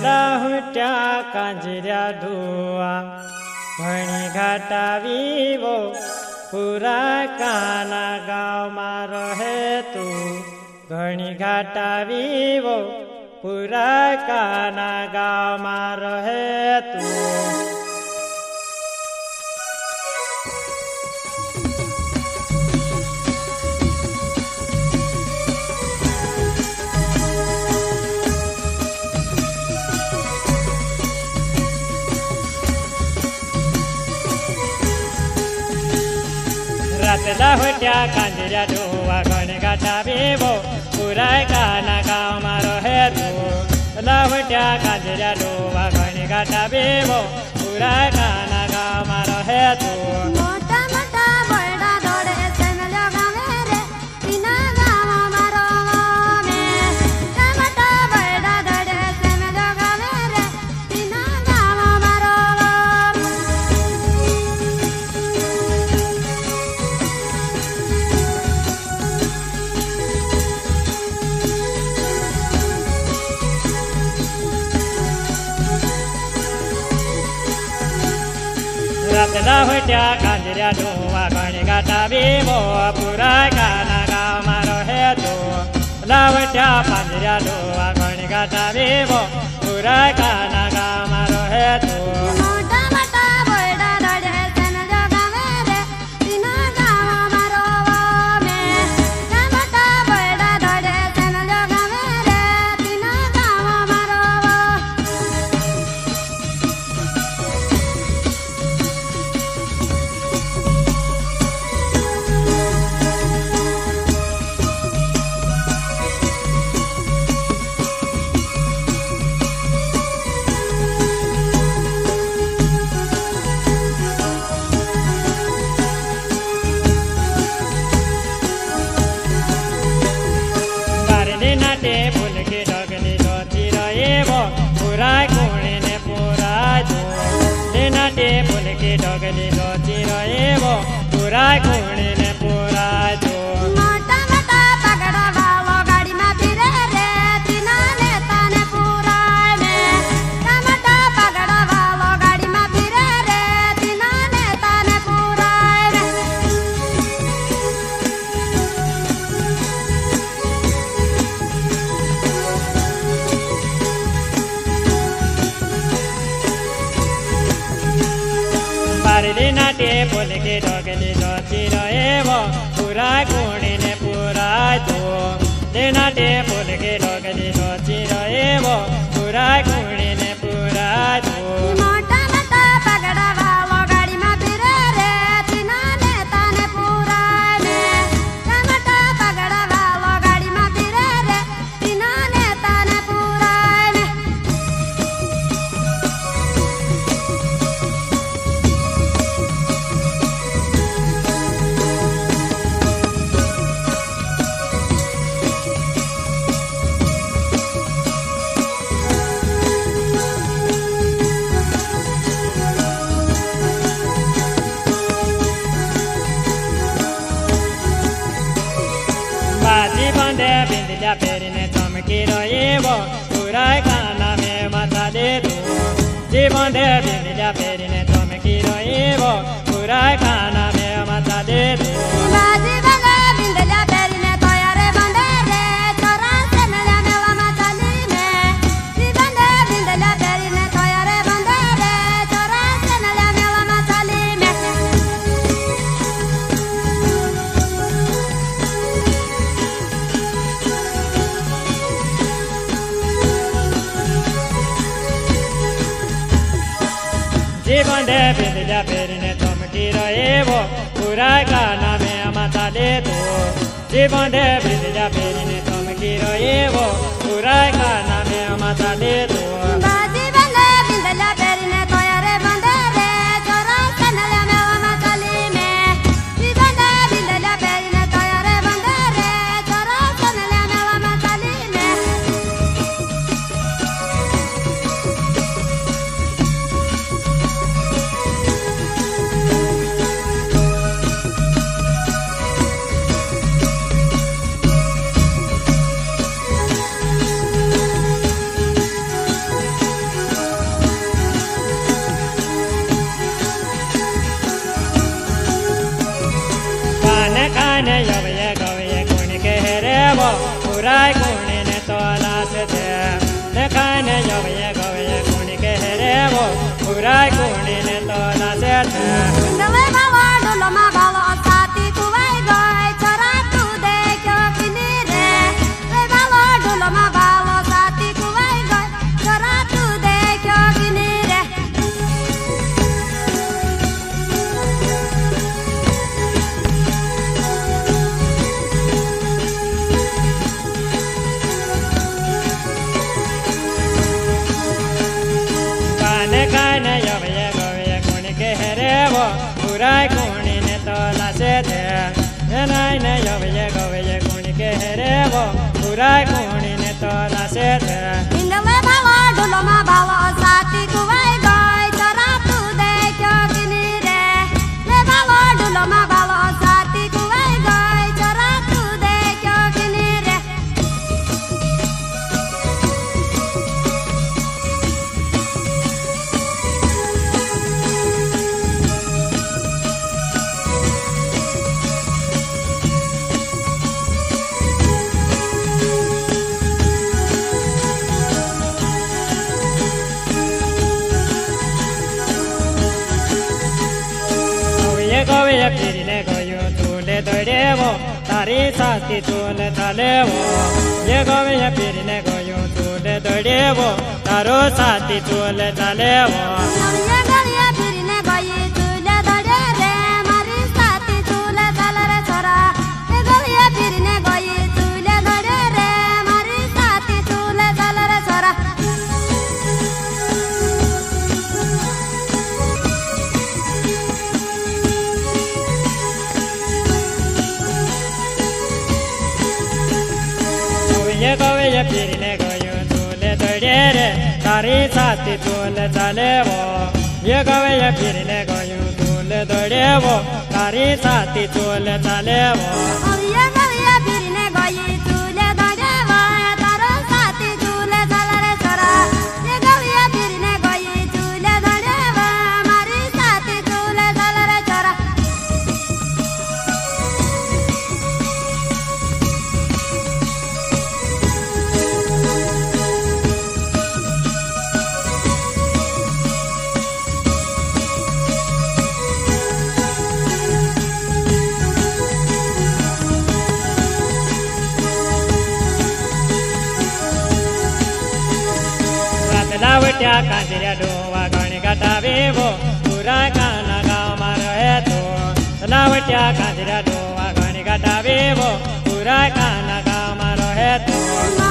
લાહુટ્યા કાંજર્યા ઢોવા ભણી ઘાટા વિવો પૂરા કાના ગામમાં રહે તું ઘણી ઘાટા વિવો પૂરા કાના ગામમાં રહે તું. લાહુટ્યા કાંજર્યા ઢોવા ઘણી ઘાટા વિવો પૂરા કાના ગામમાં રહે તું લાહુટ્યા કાંજર્યા ઢોવા ઘણી ઘાટા વિવો પૂરા કાના ગામમાં રહે તું. લાહુટ્યા કાંજર્યા ઢોવા ઘણી ઘાટા વિવો પૂરા કાના ગામમાં રહે તું લાહુટ્યા પાંજર્યા ઢોવા ઘણી ઘાટા વિવો પૂરા કાના ગામમાં રહે તું. પૂરા કોણીને પૂરા જો તેનાટે પુલકી ડગલી રોચી રહેવો પૂરા કોણીને પૂરા જો. નાટે પુલકી ડગલી રોચી રહેવો પૂરા કોણીને પૂરા જો તેનાટે પુલકી ડગલી રોચી રહેવો પૂરા કોણીને પૂરા જો. બાજી બાંધે બિંદલા પહેરીને ચમકી રહ્યો પૂરા કાના મેં માથા દે તું જી બાંધે બિંદલા પહેરીને ચમકી રહ્યો પૂરા કાના મેં માથા દે તું. જીવંદે બિંદલા પહેરીને ચમકી રહેવો પૂરા કાના મેં માથા દે તું જીવંદે બિંદલા પહેરીને ચમકી રહેવો પૂરા કાના મેં માથા દે તું. પુરાય ગુણીને તો લાસ છે દેખાને જવે ગવે ગુણી કે રેવો પુરાય ગુણીને તો લાસ છે નવે બાવા ડોલોમાં બાવો સાતી કુવાઈ ગઈ ચરા તું દેખ્યો કિની રે વે બાવો ડોલોમાં બાવો સાતી કુવાઈ ગઈ ચરા તું દેખ્યો કિની રે કાને કાને જવે ગવે ગુણી કે રેવો પુરાય ગુણીને તો લાસ છે નાઈને જવે ગવે ગુણી કે રેવો પુરાય ગુણીને તો લાસ છે નવે બાવા ડોલોમાં બાવો સાતી કુવાઈ ગઈ ચરા તું દેખ્યો કિની રે વે બાવો ડોલોમાં બાવો સાતી કુવાઈ ગઈ ચરા તું દેખ્યો કિની રે ગવે ફીરીને ગયો ચૂલે દોડેવો તારી સાથી ચૂલે ચાલેવો એ ગવે ફીરીને ગયો ચૂલે દોડેવો તારો સાથી ચૂલે ચાલેવો નળિયા ગળિયા ફીરીને ગઈ ચૂલે દડે રે મારી સાથી ચૂલે ચાલે રે છોરા એ ગળિયા ફીરીને ગઈ ચૂલે દડે રે મારી સાથી ચૂલે ચાલે રે છોરા એ ગવે ફીરીને ગયો ચૂલે દોડે રે તારી સાથી ચૂલે ચાલેવો એ ગવે ફીરીને ગયો ચૂલે દોડેવો તારી સાથી ચૂલે ચાલેવો નળિયા ગળિયા ફીરીને ગઈ ચૂલે દડે વા તારો સાથી ચૂલે ચાલે રે છોરા એ ગળિયા ફીરીને ગઈ ચૂલે દડે વા મારી સાથી ચૂલે ચાલે રે છોરા લાવટ્યા કાંજર્યા ડોવા ગણ ઘટાવેવો પુરા કાના ગામમાં રહે તો લાવટ્યા કાંજર્યા ડોવા ગણ ઘટાવેવો પુરા કાના ગામમાં રહે તો